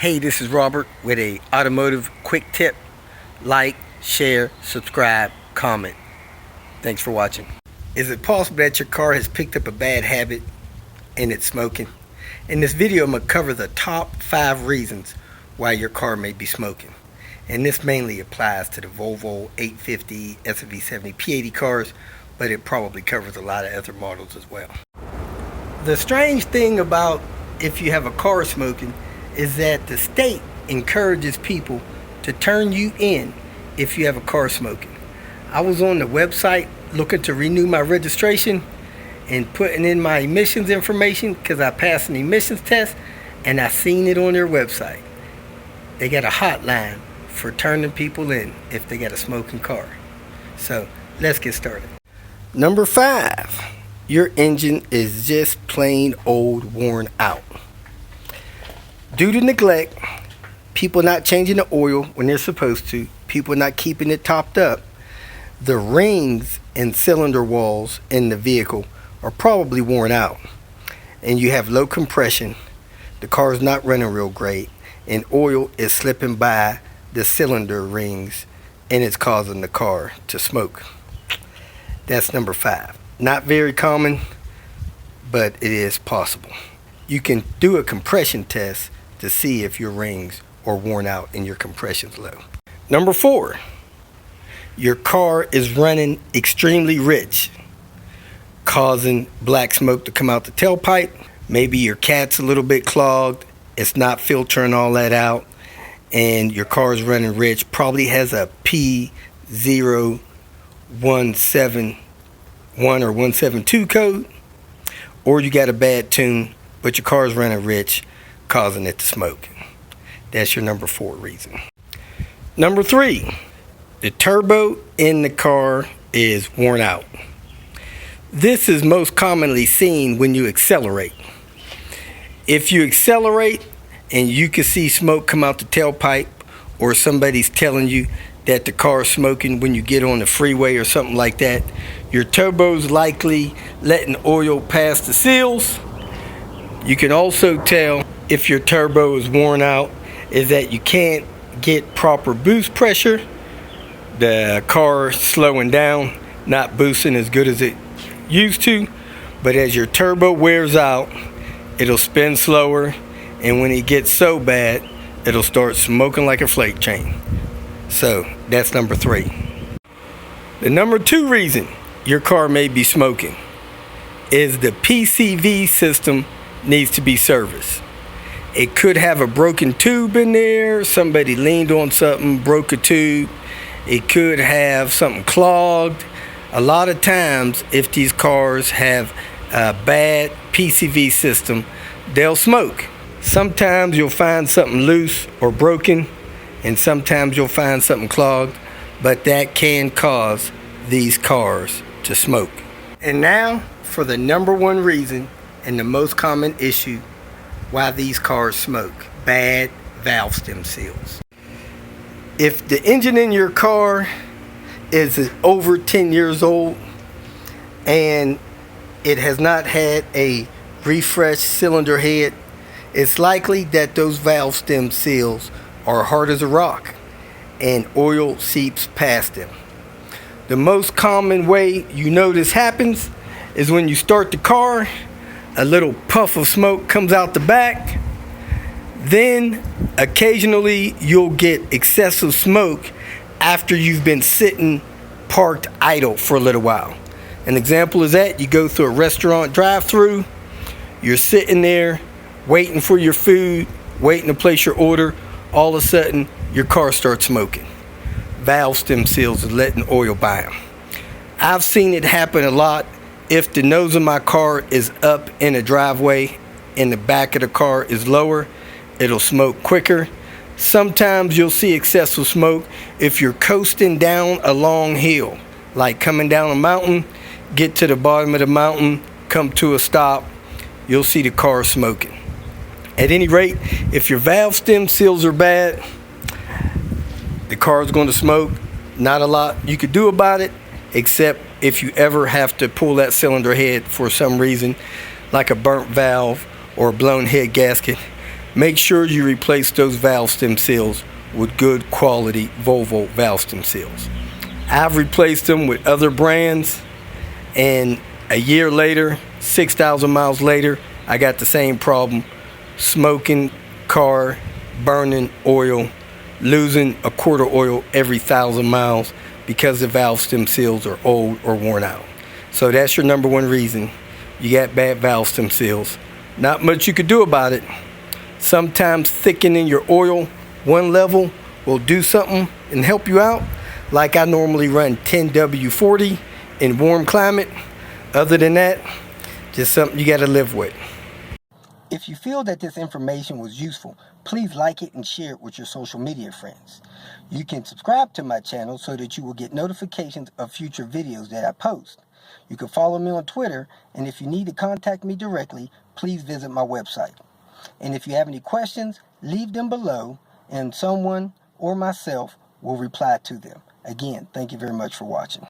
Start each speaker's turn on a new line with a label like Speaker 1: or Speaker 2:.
Speaker 1: Hey, this is Robert with a automotive quick tip. Like, share, subscribe, comment. Thanks for watching. Is it possible that your car has picked up a bad habit and it's smoking? In this video, I'm going to cover the top 5 reasons why your car may be smoking. And this mainly applies to the Volvo 850, SV70, P80 cars, but it probably covers a lot of other models as well. The strange thing about if you have a car smoking is that the state encourages people to turn you in if you have a car smoking. I was on the website looking to renew my registration and putting in my emissions information because I passed an emissions test, and I seen it on their website. They got a hotline for turning people in if they got a smoking car. So let's get started. Number 5, your engine is just plain old worn out. Due to neglect, people not changing the oil when they're supposed to, people not keeping it topped up, the rings and cylinder walls in the vehicle are probably worn out, and you have low compression, the car is not running real great, and oil is slipping by the cylinder rings and it's causing the car to smoke. That's number 5. Not very common, but it is possible. You can do a compression test to see if your rings are worn out and your compression's low. Number 4, your car is running extremely rich, causing black smoke to come out the tailpipe. Maybe your cat's a little bit clogged, it's not filtering all that out, and your car is running rich, probably has a P0171 or 172 code, or you got a bad tune, but your car is running rich, causing it to smoke. That's your number 4 reason. Number 3, the turbo in the car is worn out. This is most commonly seen when you accelerate. If you accelerate and you can see smoke come out the tailpipe, or somebody's telling you that the car is smoking when you get on the freeway or something like that, your turbo's likely letting oil pass the seals. You can also tell if your turbo is worn out is that you can't get proper boost pressure. The car slowing down, not boosting as good as it used to, but as your turbo wears out, it'll spin slower, and when it gets so bad, it'll start smoking like a freight train. So that's number 3. The number 2 reason your car may be smoking is the PCV system needs to be serviced. It could have a broken tube in there, somebody leaned on something, broke a tube. It could have something clogged. A lot of times, if these cars have a bad PCV system, they'll smoke. Sometimes you'll find something loose or broken, and sometimes you'll find something clogged, but that can cause these cars to smoke. And now for the number 1 reason and the most common issue why these cars smoke: bad valve stem seals. If the engine in your car is over 10 years old and it has not had a refreshed cylinder head, it's likely that those valve stem seals are hard as a rock and oil seeps past them. The most common way you know this happens is when you start the car, a little puff of smoke comes out the back. Then occasionally you'll get excessive smoke after you've been sitting parked idle for a little while. An example is that you go through a restaurant drive-through, you're sitting there waiting for your food, waiting to place your order, all of a sudden your car starts smoking. Valve stem seals are letting oil by them. I've seen it happen a lot. If the nose of my car is up in a driveway and the back of the car is lower, it'll smoke quicker. Sometimes you'll see excessive smoke if you're coasting down a long hill, like coming down a mountain, get to the bottom of the mountain, come to a stop, you'll see the car smoking. At any rate, if your valve stem seals are bad, the car is going to smoke. Not a lot you could do about it, except if you ever have to pull that cylinder head for some reason, like a burnt valve or a blown head gasket, make sure you replace those valve stem seals with good quality Volvo valve stem seals. I've replaced them with other brands, and a year later, 6,000 miles later, I got the same problem: smoking car, burning oil, losing a quart of oil every 1,000 miles because the valve stem seals are old or worn out. So that's your number one reason you got bad valve stem seals. Not much you could do about it. Sometimes thickening your oil one level will do something and help you out. Like I normally run 10W40 in warm climate. Other than that, just something you got to live with. If you feel that this information was useful, please like it and share it with your social media friends. You can subscribe to my channel so that you will get notifications of future videos that I post. You can follow me on Twitter, and if you need to contact me directly, please visit my website. And if you have any questions, leave them below, and someone or myself will reply to them. Again, thank you very much for watching.